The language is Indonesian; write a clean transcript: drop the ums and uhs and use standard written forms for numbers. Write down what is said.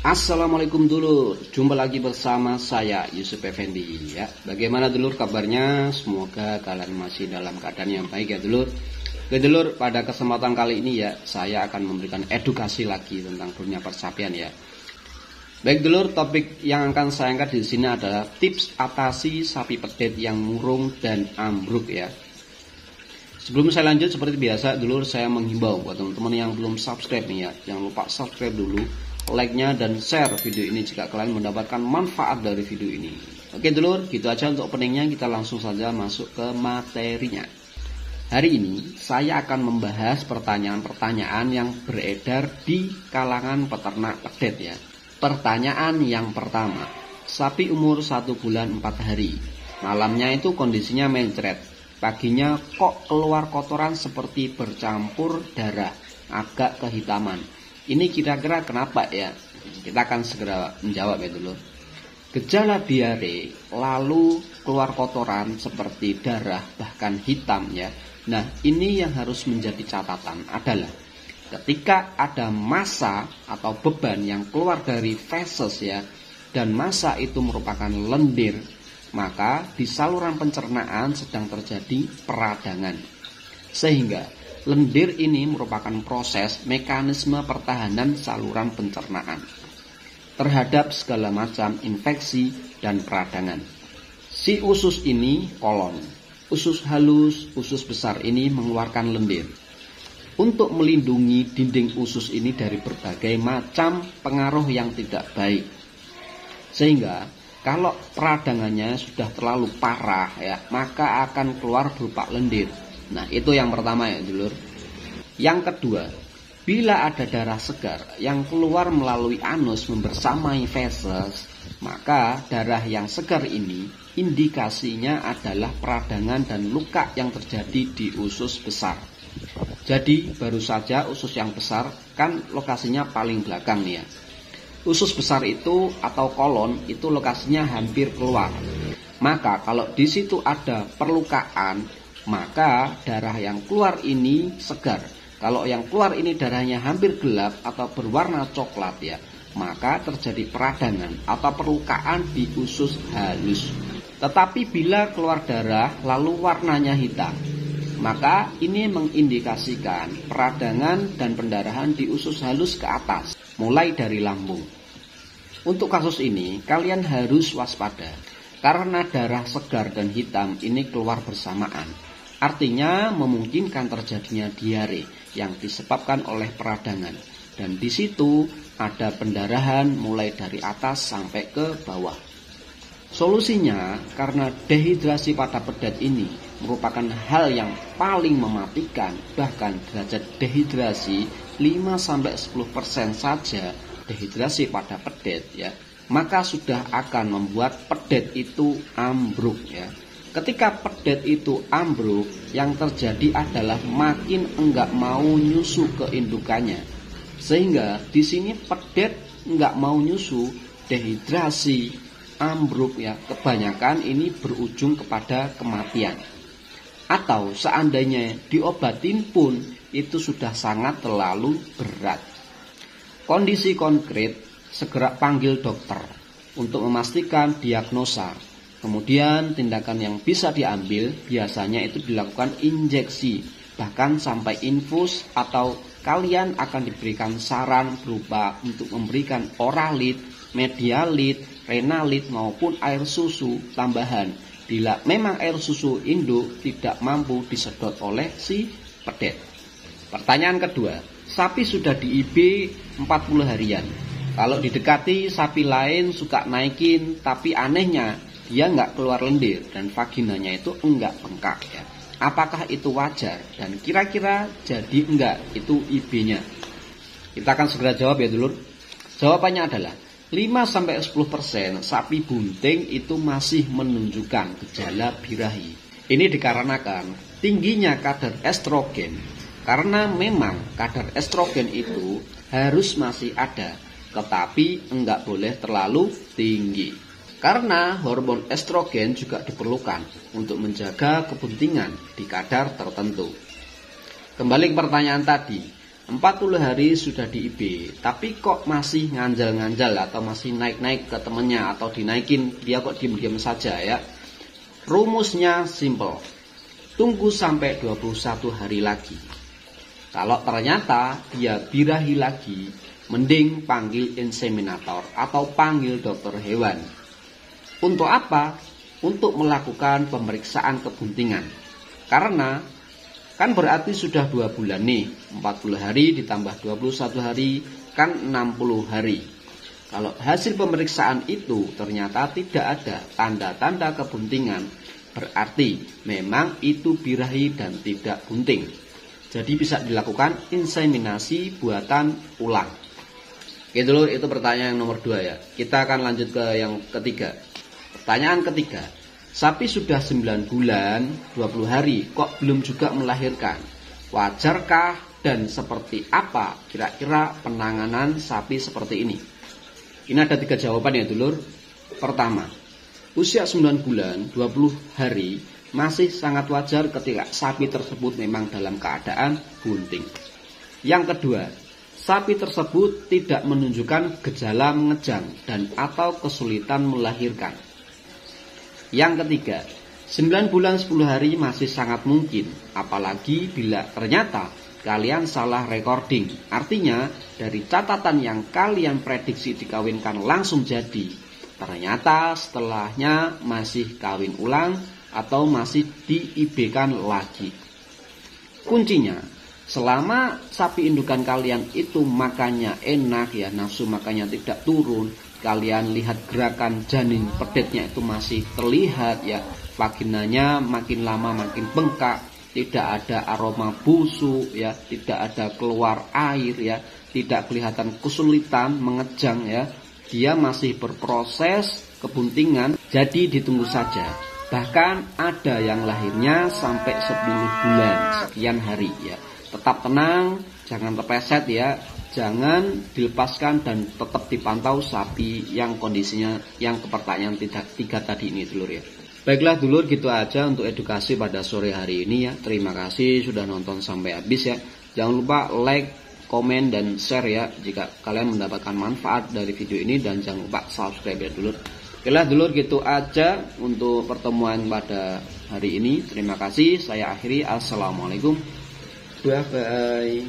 Assalamualaikum dulur, jumpa lagi bersama saya Yusuf Effendi ya. Bagaimana dulur kabarnya? Semoga kalian masih dalam keadaan yang baik ya dulur. Oke dulur, pada kesempatan kali ini ya saya akan memberikan edukasi lagi tentang dunia persapian ya. Baik dulur, topik yang akan saya angkat di sini adalah tips atasi sapi pedet yang murung dan ambruk ya. Sebelum saya lanjut, seperti biasa dulur, saya menghimbau buat teman-teman yang belum subscribe nih ya, jangan lupa subscribe dulu, like-nya dan share video ini jika kalian mendapatkan manfaat dari video ini. Oke dulur, gitu aja untuk openingnya, kita langsung saja masuk ke materinya. Hari ini saya akan membahas pertanyaan-pertanyaan yang beredar di kalangan peternak pedet ya. Pertanyaan yang pertama, sapi umur 1 bulan 4 hari, malamnya itu kondisinya mencret, paginya kok keluar kotoran seperti bercampur darah, agak kehitaman. Ini kira-kira kenapa ya? Kita akan segera menjawab ya dulu. Gejala diare, lalu keluar kotoran seperti darah bahkan hitam ya. Nah ini yang harus menjadi catatan adalah ketika ada massa atau beban yang keluar dari feses ya, dan massa itu merupakan lendir, maka di saluran pencernaan sedang terjadi peradangan. Sehingga lendir ini merupakan proses mekanisme pertahanan saluran pencernaan terhadap segala macam infeksi dan peradangan. Si usus ini kolon, usus halus, usus besar ini mengeluarkan lendir untuk melindungi dinding usus ini dari berbagai macam pengaruh yang tidak baik. Sehingga kalau peradangannya sudah terlalu parah ya, maka akan keluar berupa lendir. Nah itu yang pertama ya dulur. Yang kedua, bila ada darah segar yang keluar melalui anus membersamai feses, maka darah yang segar ini indikasinya adalah peradangan dan luka yang terjadi di usus besar. Jadi baru saja usus yang besar kan lokasinya paling belakang nih ya. Usus besar itu atau kolon itu lokasinya hampir keluar. Maka kalau di situ ada perlukaan, maka darah yang keluar ini segar. Kalau yang keluar ini darahnya hampir gelap atau berwarna coklat ya, maka terjadi peradangan atau perlukaan di usus halus. Tetapi bila keluar darah lalu warnanya hitam, maka ini mengindikasikan peradangan dan pendarahan di usus halus ke atas, mulai dari lambung. Untuk kasus ini kalian harus waspada karena darah segar dan hitam ini keluar bersamaan. Artinya memungkinkan terjadinya diare yang disebabkan oleh peradangan, dan di situ ada pendarahan mulai dari atas sampai ke bawah. Solusinya, karena dehidrasi pada pedet ini merupakan hal yang paling mematikan, bahkan derajat dehidrasi 5-10% saja dehidrasi pada pedet ya, maka sudah akan membuat pedet itu ambruk ya. Ketika pedet itu ambruk, yang terjadi adalah makin enggak mau nyusu ke indukannya. Sehingga di sini pedet enggak mau nyusu, dehidrasi, ambruk ya, kebanyakan ini berujung kepada kematian. Atau seandainya diobatin pun itu sudah sangat terlalu berat. Kondisi konkret, segera panggil dokter untuk memastikan diagnosa. Kemudian tindakan yang bisa diambil biasanya itu dilakukan injeksi, bahkan sampai infus, atau kalian akan diberikan saran berupa untuk memberikan oralit, medialit, renalit maupun air susu tambahan bila memang air susu induk tidak mampu disedot oleh si pedet. Pertanyaan kedua, sapi sudah di IB 40 harian. Kalau didekati sapi lain suka naikin, tapi anehnya dia nggak keluar lendir dan vaginanya itu enggak bengkak ya. Apakah itu wajar dan kira-kira jadi enggak itu IB-nya? Kita akan segera jawab ya dulur. Jawabannya adalah 5-10% sapi bunting itu masih menunjukkan gejala birahi. Ini dikarenakan tingginya kadar estrogen. Karena memang kadar estrogen itu harus masih ada, tetapi enggak boleh terlalu tinggi. Karena hormon estrogen juga diperlukan untuk menjaga kebuntingan di kadar tertentu. Kembali ke pertanyaan tadi, 40 hari sudah di IB, tapi kok masih nganjal-nganjal atau masih naik-naik ke temennya atau dinaikin, dia kok diam-diam saja ya. Rumusnya simple. Tunggu sampai 21 hari lagi. Kalau ternyata dia birahi lagi, mending panggil inseminator atau panggil dokter hewan. Untuk apa? Untuk melakukan pemeriksaan kebuntingan. Karena kan berarti sudah 2 bulan nih, 40 hari ditambah 21 hari kan 60 hari. Kalau hasil pemeriksaan itu ternyata tidak ada tanda-tanda kebuntingan, berarti memang itu birahi dan tidak bunting. Jadi bisa dilakukan inseminasi buatan ulang. Gitu loh, itu pertanyaan yang nomor 2 ya. Kita akan lanjut ke yang ketiga. Pertanyaan ketiga. Sapi sudah 9 bulan 20 hari kok belum juga melahirkan. Wajarkah dan seperti apa kira-kira penanganan sapi seperti ini? Ini ada 3 jawaban ya dulur. Pertama, usia 9 bulan 20 hari masih sangat wajar ketika sapi tersebut memang dalam keadaan bunting. Yang kedua, sapi tersebut tidak menunjukkan gejala mengejang dan atau kesulitan melahirkan. Yang ketiga, 9 bulan 10 hari masih sangat mungkin, apalagi bila ternyata kalian salah recording. Artinya, dari catatan yang kalian prediksi dikawinkan langsung jadi, ternyata setelahnya masih kawin ulang atau masih di-IB-kan lagi. Kuncinya, selama sapi indukan kalian itu makannya enak ya, nafsu makannya tidak turun, kalian lihat gerakan janin pedetnya itu masih terlihat ya, vaginanya makin lama makin bengkak, tidak ada aroma busuk ya, tidak ada keluar air ya, tidak kelihatan kesulitan mengejang ya, dia masih berproses kebuntingan, jadi ditunggu saja. Bahkan ada yang lahirnya sampai 10 bulan sekian hari ya. Tetap tenang, jangan terpeset ya, jangan dilepaskan dan tetap dipantau sapi yang kondisinya yang ke pertanyaan 3 tadi ini dulur ya. Baiklah dulur, gitu aja untuk edukasi pada sore hari ini ya. Terima kasih sudah nonton sampai habis ya. Jangan lupa like, komen, dan share ya jika kalian mendapatkan manfaat dari video ini, dan jangan lupa subscribe ya dulur. Baiklah dulur, gitu aja untuk pertemuan pada hari ini. Terima kasih, saya akhiri. Assalamualaikum. Bye bye.